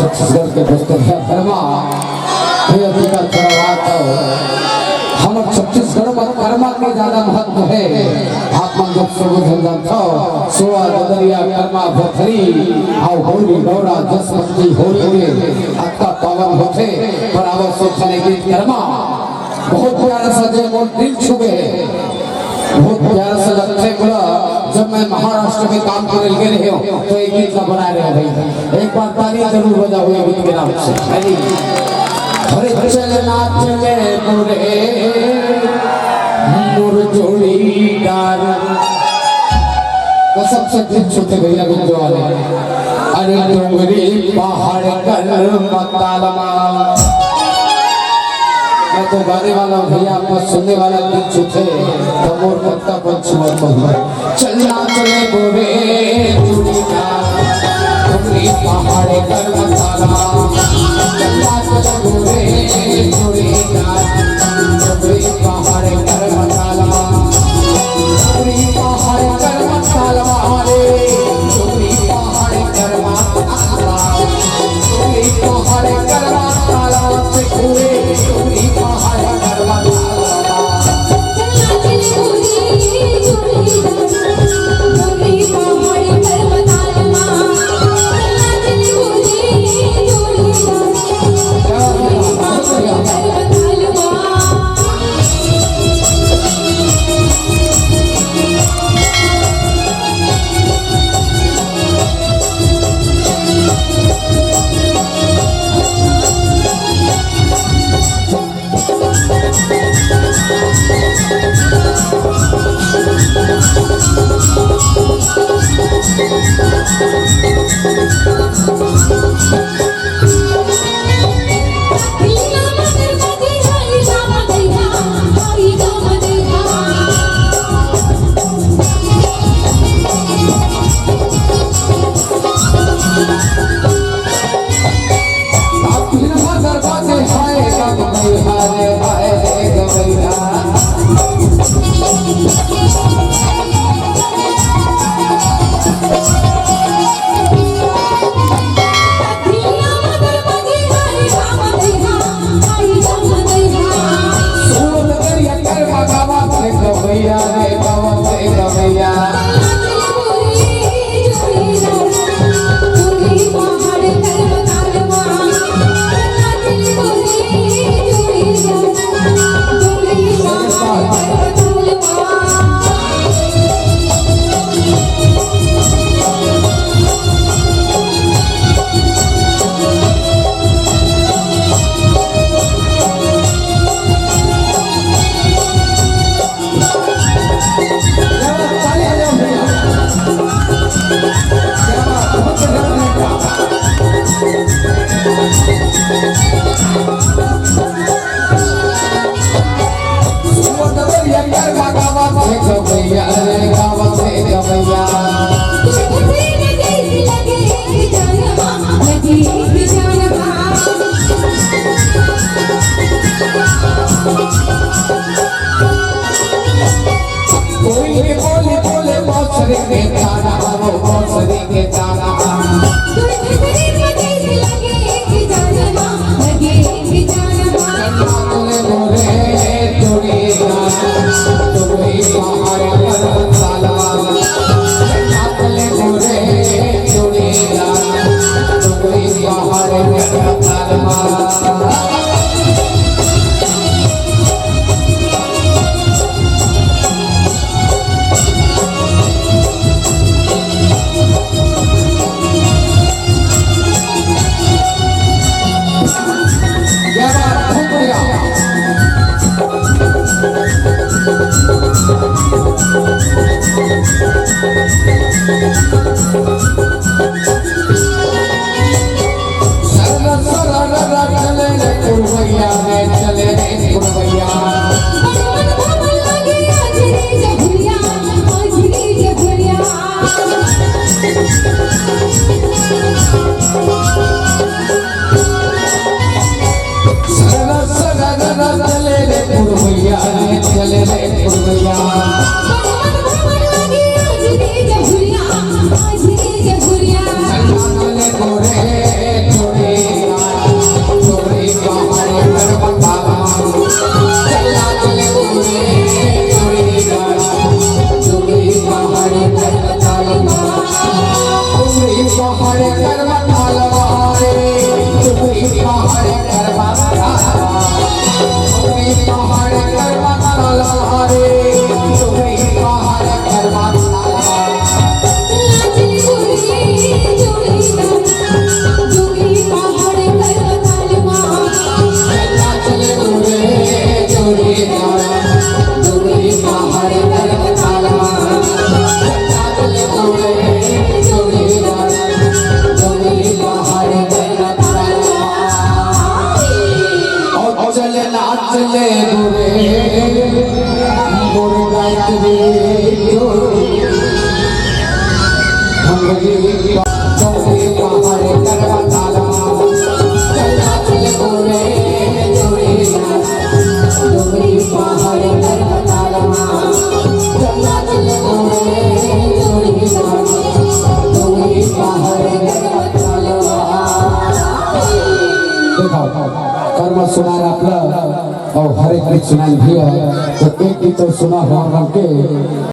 छत्तीसगढ़ के पुस्तक कर्मा हम छत्तीसगढ़ में कर्मा के ज्यादा महत्व है। आत्मा जब सर्वधन था सोआ ददरिया कर्मा भथरी आओ होली गौरा जसमती होली के अक्का पावन होते पर आवश्यक सोचने की कर्मा बहुत प्यारा सा जय मोर दिल छुए बहुत प्यारा सा लगता है बोला। जब मैं महाराष्ट्र में काम करने लगे रहे हो तो एक गीत का बना रहे भाई, एक बार तालियां जरूर बजा हुई गीत के नाम से। अरे चलना चले पूरे मोर जोड़ीदार तो सबसे दिल छूटे भैया गुंजो वाले। अरे डोंगरी पहाड़ कर मतालमा मैं तो गाने वाला भैया आपको सुनने वाला दिल छूटे तो मोर पत्ता पर छुआ तो चलना चले पूरे जोड़ीदार डोंगरी पहाड़ कर मतालमा चलना चले पूरे जोड़ीदार डोंगरी पहाड़ कर मतालमा डोंगरी पहाड़ कर मतालमा रे डोंगरी पहाड़ कर मतालमा डोंगरी पहाड़ कर मतालमा से पूरे डोंगरी पहाड़ कर मतालमा पहाड़ करवा डुगरी पहाड़ करवा रे डुगरी पहाड़ करवा चले गोरे गोरे गायक रे हंगरी चौके पहाड़े करवा ताला चला चले गोरे गोरे गोरे पहाड़े करवा ताला चला चले गोरे गोरे गोरे पहाड़े करवा ताला देखो कर्म सुना आपला और हरे कृष्ण भी है तो एक गीत सुना हो के